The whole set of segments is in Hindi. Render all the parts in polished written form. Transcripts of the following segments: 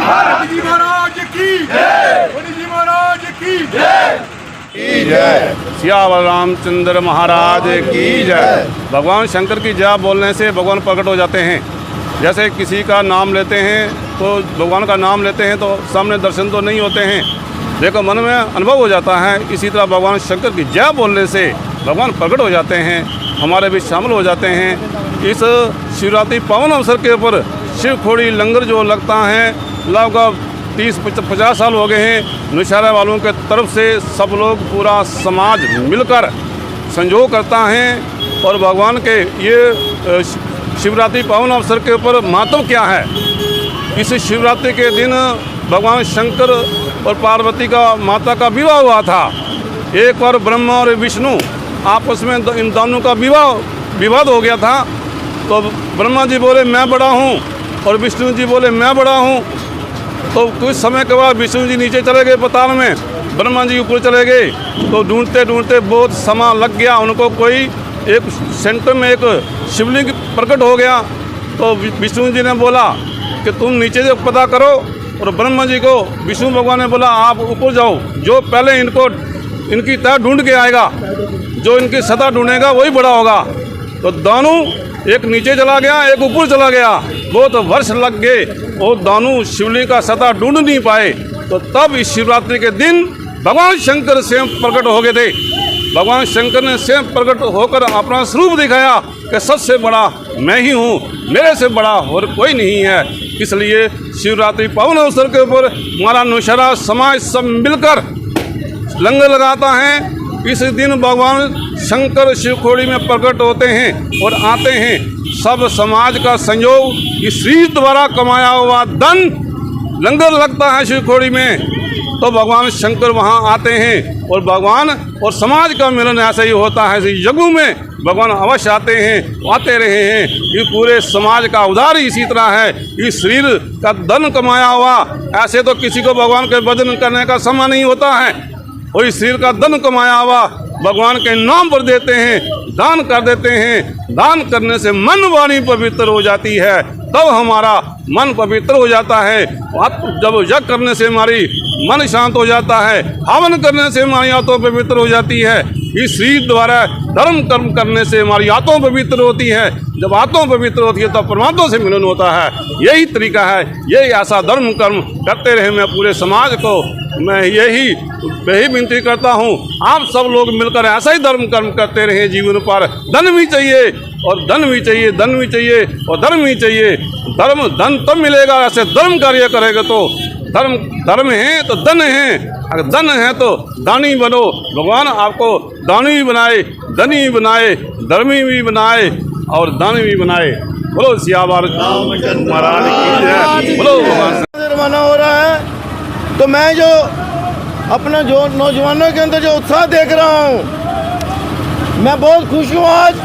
मोदी जी महाराज की जय, मोदी जी महाराज की जय। सियावर रामचंद्र महाराज की जय। भगवान शंकर की जय बोलने से भगवान प्रकट हो जाते हैं। जैसे किसी का नाम लेते हैं तो भगवान का नाम लेते हैं तो सामने दर्शन तो नहीं होते हैं, देखो मन में अनुभव हो जाता है। इसी तरह भगवान शंकर की जय बोलने से भगवान प्रकट हो जाते हैं, हमारे बीच शामिल हो जाते हैं। इस शिवरात्रि पावन अवसर के ऊपर शिवखोड़ी लंगर जो लगता है, लगभग 30-50 साल हो गए हैं। नौशहरा वालों के तरफ से सब लोग, पूरा समाज मिलकर संजोग करता है। और भगवान के ये शिवरात्रि पावन अवसर के ऊपर महत्व क्या है? इस शिवरात्रि के दिन भगवान शंकर और पार्वती का माता का विवाह हुआ था। एक बार ब्रह्मा और विष्णु आपस में इन दोनों का विवाद हो गया था। तो ब्रह्मा जी बोले मैं बड़ा हूँ और विष्णु जी बोले मैं बड़ा हूँ। तो कुछ समय के बाद विष्णु जी नीचे चले गए पताल में, ब्रह्मा जी ऊपर चले गए। तो ढूंढते ढूंढते बहुत समय लग गया उनको। कोई एक सेंटर में एक शिवलिंग प्रकट हो गया। तो विष्णु जी ने बोला कि तुम नीचे से पता करो, और ब्रह्मा जी को विष्णु भगवान ने बोला आप ऊपर जाओ, जो पहले इनकी तह ढूंढ के आएगा, जो इनकी सतह ढूंढेगा वही बड़ा होगा। तो दोनों, एक नीचे चला गया, एक ऊपर चला गया। बहुत वर्ष लग गए और दोनों शिवलिंग का सतह ढूंढ नहीं पाए। तो तब इस शिवरात्रि के दिन भगवान शंकर स्वयं प्रकट हो गए थे। भगवान शंकर ने स्वयं प्रकट होकर अपना स्वरूप दिखाया कि सबसे बड़ा मैं ही हूँ, मेरे से बड़ा और कोई नहीं है। इसलिए शिवरात्रि पावन अवसर के ऊपर हमारा नौशहरा समाज सब मिलकर लंगर लगाता है। इस दिन भगवान शंकर शिवखोड़ी में प्रकट होते हैं और आते हैं। सब समाज का संयोग, इस श्री द्वारा कमाया हुआ धन लंगर लगता है शिवखोड़ी में, तो भगवान शंकर वहाँ आते हैं और भगवान और समाज का मिलन ऐसे ही होता है। इस यज्ञ में भगवान अवश्य आते हैं, आते रहे हैं। ये पूरे समाज का उद्धार इसी तरह है। इस शरीर का धन कमाया हुआ, ऐसे तो किसी को भगवान के भजन करने का समय नहीं होता है। और इस शरीर का धन कमाया हुआ भगवान के नाम पर देते हैं, दान कर देते हैं। दान करने से मन वाणी पवित्र हो जाती है, तब हमारा मन पवित्र हो जाता है। जब यज्ञ करने से हमारी मन शांत हो जाता है, हवन करने से हमारी आत्मा पवित्र हो जाती है। इस शरीर द्वारा धर्म कर्म करने से हमारी आत्मा पवित्र होती है। जब आत्मा पवित्र होती है तब परमात्मा से मिलन होता है। यही तरीका है, यही ऐसा धर्म कर्म करते रहे। मैं पूरे समाज को मैं यही विनती करता हूँ, आप सब लोग मिलकर ऐसा ही धर्म कर्म करते रहे। जीवन पर धन भी चाहिए और धन भी चाहिए, धन भी चाहिए और धर्म भी चाहिए। धन तब मिलेगा, ऐसे धर्म कार्य करेगा तो धर्म है तो धन है, अगर धन है तो दानी बनो। भगवान आपको दानी भी बनाए, धनी भी बनाए, धर्मी भी बनाए और दानी भी बनाए। बोलो सियावर रामचंद्र महाराज की जय। बोलो भगवान। हो रहा है तो मैं जो अपने जो नौजवानों के अंदर जो उत्साह देख रहा हूँ, मैं बहुत खुश हूँ। आज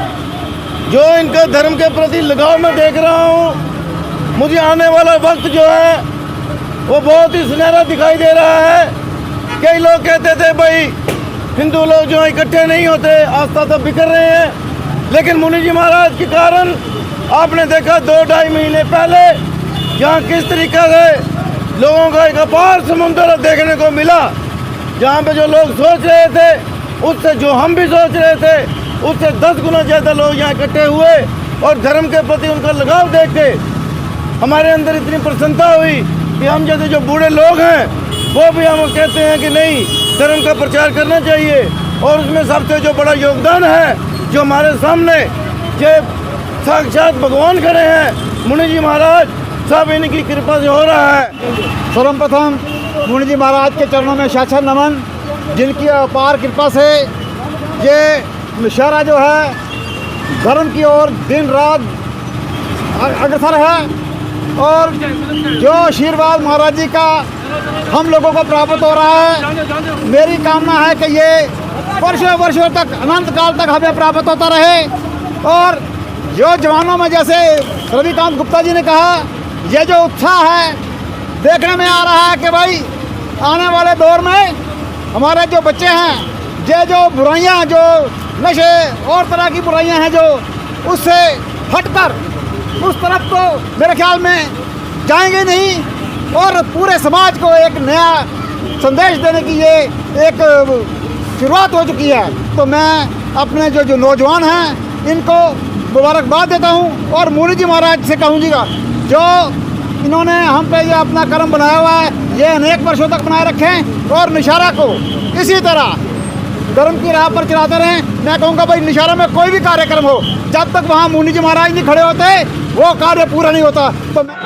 जो इनका धर्म के प्रति लगाव मैं देख रहा हूँ, मुझे आने वाला वक्त जो है वो बहुत ही सुनहरा दिखाई दे रहा है। कई लोग कहते थे भाई हिंदू लोग जो इकट्ठे नहीं होते, आस्था तो बिखर रहे हैं। लेकिन मुनि जी महाराज के कारण आपने देखा 2-2.5 महीने पहले यहाँ किस तरीके से लोगों का एक अपार समुद्र देखने को मिला। जहाँ पे जो लोग सोच रहे थे उससे जो हम भी सोच रहे थे उससे 10 गुना ज़्यादा लोग यहाँ इकट्ठे हुए। और धर्म के प्रति उनका लगाव देख के हमारे अंदर इतनी प्रसन्नता हुई कि हम जैसे जो बूढ़े लोग हैं वो भी हम कहते हैं कि नहीं, धर्म का प्रचार करना चाहिए। और उसमें सबसे जो बड़ा योगदान है, जो हमारे सामने जो साक्षात भगवान खड़े हैं, मुनि जी महाराज, सब इनकी कृपा से हो रहा है। सर्वप्रथम मुनि जी महाराज के चरणों में शत नमन, जिनकी अपार कृपा से ये नौशहरा जो है धर्म की ओर दिन रात अग्रसर है। और जो आशीर्वाद महाराज जी का हम लोगों को प्राप्त हो रहा है, मेरी कामना है कि ये वर्षों वर्षों तक, अनंत काल तक हमें प्राप्त होता रहे। और जो जवानों में, जैसे रविकांत गुप्ता जी ने कहा, ये जो उत्साह है देखने में आ रहा है कि भाई आने वाले दौर में हमारे जो बच्चे हैं, ये जो बुराइयां, जो नशे और तरह की बुराइयां हैं, जो उससे हटकर उस तरफ तो मेरे ख्याल में जाएंगे नहीं। और पूरे समाज को एक नया संदेश देने की ये एक शुरुआत हो चुकी है। तो मैं अपने जो नौजवान हैं इनको मुबारकबाद देता हूँ और मुनि जी महाराज से कहूँगा जो इन्होंने हम पे ये अपना कर्म बनाया हुआ है ये अनेक वर्षों तक बनाए रखें और निशारा को इसी तरह धर्म की राह पर चलाते रहें। मैं कहूँगा भाई निशारा में कोई भी कार्यक्रम हो जब तक वहाँ मुनि जी महाराज नहीं खड़े होते वो कार्य पूरा नहीं होता। तो मैं